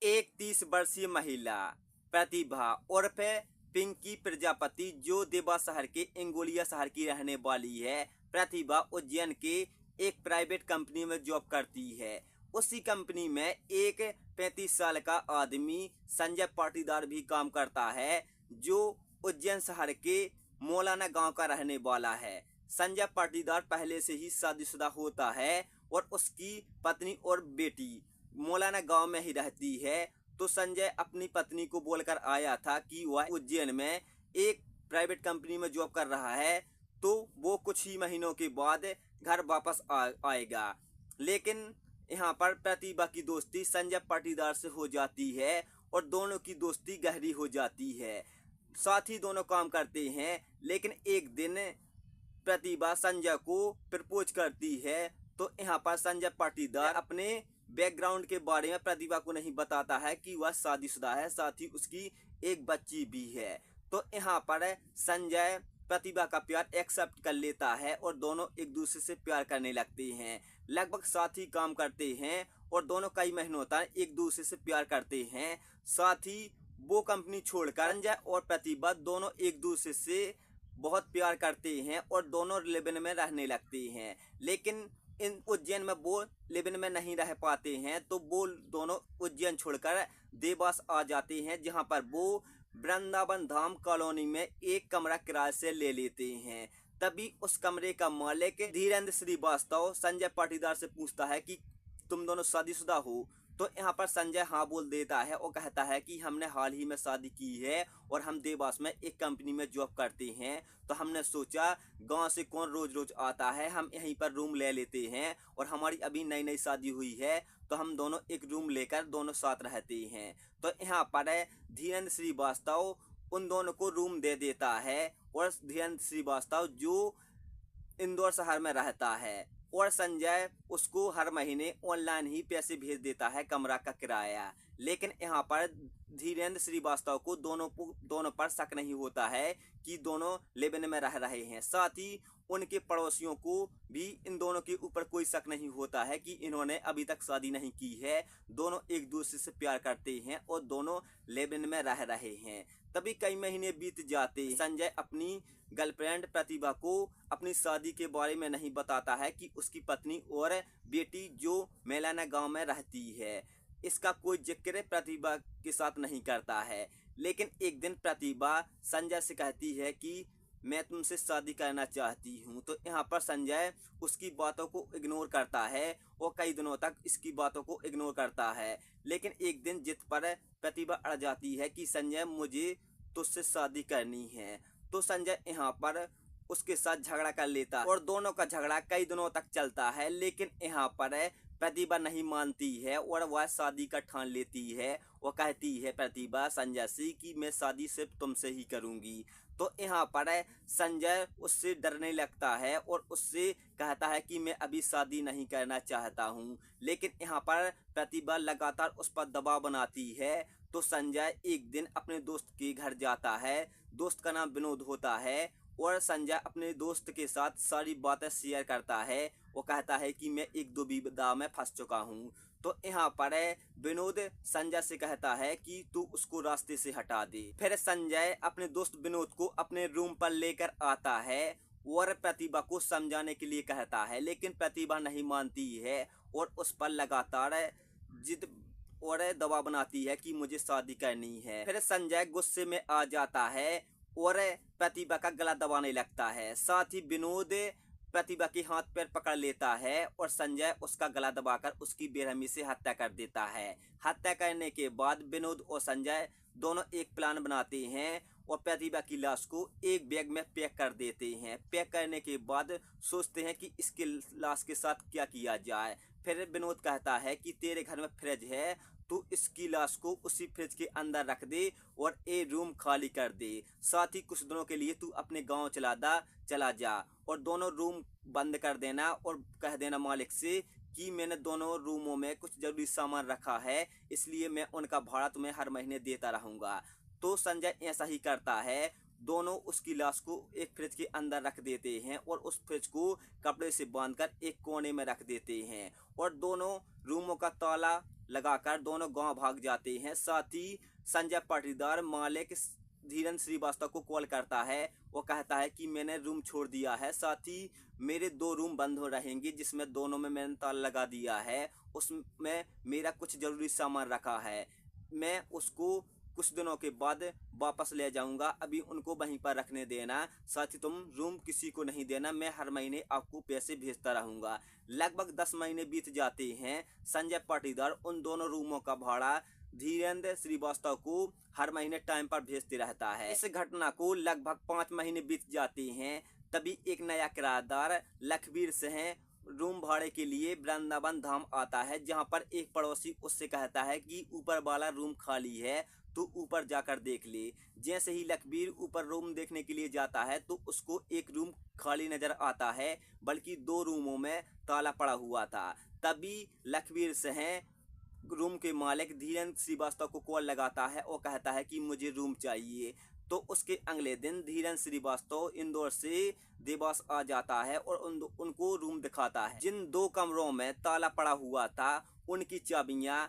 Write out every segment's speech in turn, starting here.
एक 30 वर्षीय महिला प्रतिभा उर्फ पिंकी प्रजापति जो देवा शहर के इंगोलिया शहर की रहने वाली है। प्रतिभा उज्जैन के एक प्राइवेट कंपनी में जॉब करती है। उसी कंपनी में एक 35 साल का आदमी संजय पाटीदार भी काम करता है, जो उज्जैन शहर के मौलाना गांव का रहने वाला है। संजय पाटीदार पहले से ही शादीशुदा होता है और उसकी पत्नी और बेटी मौलाना गांव में ही रहती है। तो संजय अपनी पत्नी को बोलकर आया था कि वह उज्जैन में एक प्राइवेट कंपनी में जॉब कर रहा है, तो वो कुछ ही महीनों के बाद घर वापस आएगा। लेकिन यहाँ पर प्रतिभा की दोस्ती संजय पाटीदार से हो जाती है और दोनों की दोस्ती गहरी हो जाती है। साथ ही दोनों काम करते हैं। लेकिन एक दिन प्रतिभा संजय को प्रपोज करती है। तो यहाँ पर संजय पाटीदार अपने बैकग्राउंड के बारे में प्रतिभा को नहीं बताता है कि वह शादीशुदा है, साथ ही उसकी एक बच्ची भी है। तो यहाँ पर संजय प्रतिभा का प्यार एक्सेप्ट कर लेता है और दोनों एक दूसरे से प्यार करने लगते हैं। लगभग साथ ही काम करते हैं और दोनों कई महीनों तक एक दूसरे से प्यार करते हैं। साथ ही वो कंपनी छोड़कर संजय और प्रतिभा दोनों एक दूसरे से बहुत प्यार करते हैं और दोनों लिव-इन में रहने लगते हैं। लेकिन इन उज्जैन में वो लिव-इन में नहीं रह पाते हैं, तो वो दोनों उज्जैन छोड़कर देवास आ जाते हैं, जहां पर वो वृंदावन धाम कॉलोनी में एक कमरा किराए से ले लेते हैं। तभी उस कमरे का मालिक धीरेन्द्र श्रीवास्तव संजय पाटीदार से पूछता है कि तुम दोनों शादीशुदा हो। तो यहाँ पर संजय हाँ बोल देता है और कहता है कि हमने हाल ही में शादी की है और हम देवास में एक कंपनी में जॉब करते हैं। तो हमने सोचा गांव से कौन रोज रोज आता है, हम यहीं पर रूम ले लेते हैं और हमारी अभी नई नई शादी हुई है, तो हम दोनों एक रूम लेकर दोनों साथ रहते हैं। तो यहाँ पर धीरेन्द्र श्रीवास्तव उन दोनों को रूम दे देता है और धीरेन्द्र श्रीवास्तव जो इंदौर शहर में रहता है और संजय उसको हर महीने ऑनलाइन ही पैसे भेज देता है कमरा का किराया। लेकिन यहाँ पर धीरेन्द्र श्रीवास्तव को दोनों पर शक नहीं होता है कि दोनों लिव-इन में रह रहे हैं। साथ ही उनके पड़ोसियों को भी इन दोनों के ऊपर कोई शक नहीं होता है कि इन्होंने अभी तक शादी नहीं की है। दोनों एक दूसरे से प्यार करते हैं और दोनों लिव-इन में रह रहे हैं। तभी कई महीने बीत जाते, संजय अपनी गर्लफ्रेंड प्रतिभा को अपनी शादी के बारे में नहीं बताता है कि उसकी पत्नी और बेटी जो मौलाना गांव में रहती है, इसका कोई जिक्र प्रतिभा के साथ नहीं करता है। लेकिन एक दिन प्रतिभा संजय से कहती है कि मैं तुमसे शादी करना चाहती हूँ। तो यहाँ पर संजय उसकी बातों को इग्नोर करता है और कई दिनों तक इसकी बातों को इग्नोर करता है। लेकिन एक दिन जिद पर प्रतिभा अड़ जाती है कि संजय मुझे तुझसे शादी करनी है। तो संजय यहाँ पर उसके साथ झगड़ा कर लेता है और दोनों का झगड़ा कई दिनों तक चलता है। लेकिन यहाँ पर प्रतिभा नहीं मानती है और वह शादी का ठान लेती है। वो कहती है प्रतिभा संजय से कि मैं शादी सिर्फ तुमसे ही करूँगी। तो यहाँ पर संजय उससे डरने लगता है और उससे कहता है कि मैं अभी शादी नहीं करना चाहता हूँ। लेकिन यहाँ पर प्रतिभा लगातार उस पर दबाव बनाती है। तो संजय एक दिन अपने दोस्त के घर जाता है। दोस्त का नाम विनोद होता है और संजय अपने दोस्त के साथ सारी बातें शेयर करता है। वो कहता है कि मैं एक दुविधा में फंस चुका हूँ। तो यहाँ पर विनोद संजय से कहता है कि तू उसको रास्ते से हटा दे। फिर संजय अपने दोस्त विनोद को अपने रूम पर लेकर आता है और प्रतिभा को समझाने के लिए कहता है। लेकिन प्रतिभा नहीं मानती है और उस पर लगातार जिद और दबाव बनाती है कि मुझे शादी करनी है। फिर संजय गुस्से में आ जाता है और प्रतिभा का गला दबाने लगता है। साथ ही विनोद प्रतिभा के हाथ पैर पकड़ लेता है और संजय उसका गला दबाकर उसकी बेरहमी से हत्या कर देता है। हत्या करने के बाद विनोद और संजय दोनों एक प्लान बनाते हैं और प्रतिभा की लाश को एक बैग में पैक कर देते हैं। पैक करने के बाद सोचते हैं कि इसके लाश के साथ क्या किया जाए। फिर विनोद कहता है कि तेरे घर में फ्रिज है, तू इसकी लाश को उसी फ्रिज के अंदर रख दे और ये रूम खाली कर दे। साथ ही कुछ दिनों के लिए तू अपने गांव चला जा और दोनों रूम बंद कर देना और कह देना मालिक से कि मैंने दोनों रूमों में कुछ जरूरी सामान रखा है, इसलिए मैं उनका भाड़ा तुम्हें हर महीने देता रहूँगा। तो संजय ऐसा ही करता है। दोनों उसकी लाश को एक फ्रिज के अंदर रख देते हैं और उस फ्रिज को कपड़े से बांधकर एक कोने में रख देते हैं और दोनों रूमों का ताला लगाकर दोनों गांव भाग जाते हैं। साथ ही संजय पाटीदार मालिक धीरेन्द्र श्रीवास्तव को कॉल करता है। वो कहता है कि मैंने रूम छोड़ दिया है, साथ ही मेरे 2 रूम बंद हो रहेंगे जिसमें दोनों में मैंने ताला लगा दिया है। उसमें मेरा कुछ ज़रूरी सामान रखा है, मैं उसको कुछ दिनों के बाद वापस ले जाऊंगा, अभी उनको वहीं पर रखने देना। साथ ही तुम रूम किसी को नहीं देना, मैं हर महीने आपको पैसे भेजता रहूंगा। लगभग 10 महीने बीत जाते हैं। संजय पाटीदार उन दोनों रूमों का भाड़ा धीरेन्द्र श्रीवास्तव को हर महीने टाइम पर भेजते रहता है। इस घटना को लगभग 5 महीने बीत जाते हैं। तभी एक नया किराएदार लखबीर सिंह रूम भाड़े के लिए वृंदावन धाम आता है, जहां पर एक पड़ोसी उससे कहता है कि ऊपर वाला रूम खाली है, तो ऊपर जाकर देख ले। जैसे ही लखबीर ऊपर रूम देखने के लिए जाता है तो उसको एक रूम खाली नजर आता है, बल्कि 2 रूमों में ताला पड़ा हुआ था। तभी लखबीर सिंह रूम के मालिक धीरेन्द्र श्रीवास्तव को कॉल लगाता है और कहता है कि मुझे रूम चाहिए। तो उसके अगले दिन धीरेन्द्र श्रीवास्तव इंदौर से देवास आ जाता है और उनको रूम दिखाता है। जिन 2 कमरों में ताला पड़ा हुआ था उनकी चाबियां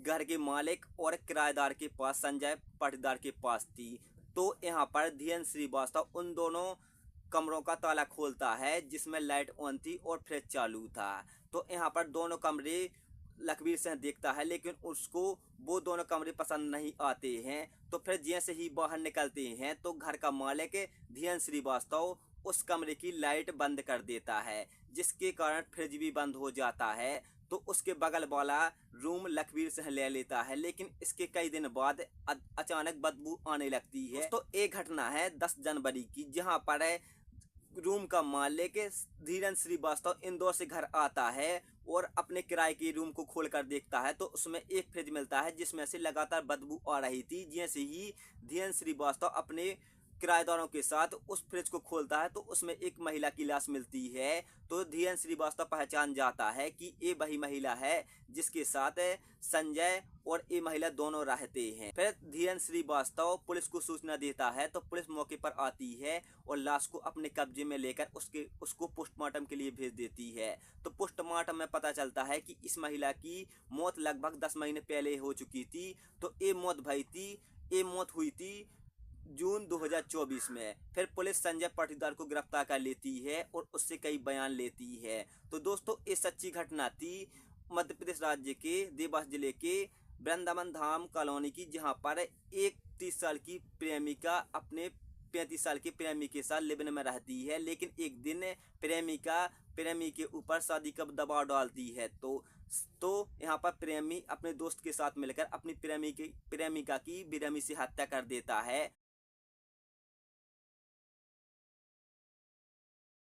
घर के मालिक और किराएदार के पास, संजय पाटीदार के पास थी। तो यहाँ पर धीरेन्द्र श्रीवास्तव उन दोनों कमरों का ताला खोलता है जिसमें लाइट ऑन थी और फ्रिज चालू था। तो यहाँ पर दोनों कमरे लखबीर सिंह देखता है, लेकिन उसको वो दोनों कमरे पसंद नहीं आते हैं। तो फिर जैसे ही बाहर निकलते हैं तो घर का मालिक धीरेन्द्र श्रीवास्तव उस कमरे की लाइट बंद कर देता है, जिसके कारण फ्रिज भी बंद हो जाता है। तो उसके बगल वाला रूम लखबीर सिंह ले लेता है, लेकिन इसके कई दिन बाद अचानक बदबू आने लगती है। तो एक घटना है 10 जनवरी की, जहां पर रूम का मालिक धीरेन्द्र श्रीवास्तव इंदौर से घर आता है और अपने किराए के रूम को खोलकर देखता है तो उसमें एक फ्रिज मिलता है जिसमें से लगातार बदबू आ रही थी। जैसे ही धीरेन्द्र श्रीवास्तव अपने किराएदारों के साथ उस फ्रिज को खोलता है तो उसमें एक महिला की लाश मिलती है। तो धीरेन्द्र श्रीवास्तव पहचान जाता है कि ये वही महिला है जिसके साथ संजय और ये महिला दोनों रहते हैं। फिर धीरेन्द्र श्रीवास्तव पुलिस को सूचना देता है तो पुलिस मौके पर आती है और लाश को अपने कब्जे में लेकर उसको पोस्टमार्टम के लिए भेज देती है। तो पोस्टमार्टम में पता चलता है कि इस महिला की मौत लगभग 10 महीने पहले हो चुकी थी। तो ये मौत हुई थी जून 2024 में। फिर पुलिस संजय पाटीदार को गिरफ्तार कर लेती है और उससे कई बयान लेती है। तो दोस्तों, ये सच्ची घटना थी मध्य प्रदेश राज्य के देवास जिले के वृंदावन धाम कॉलोनी की, जहां पर एक 30 साल की प्रेमिका अपने 35 साल के प्रेमी के साथ लिव-इन में रहती है। लेकिन एक दिन प्रेमिका प्रेमी के ऊपर शादी का दबाव डालती है। तो यहाँ पर प्रेमी अपने दोस्त के साथ मिलकर अपनी प्रेमिका की बेरहमी से हत्या कर देता है।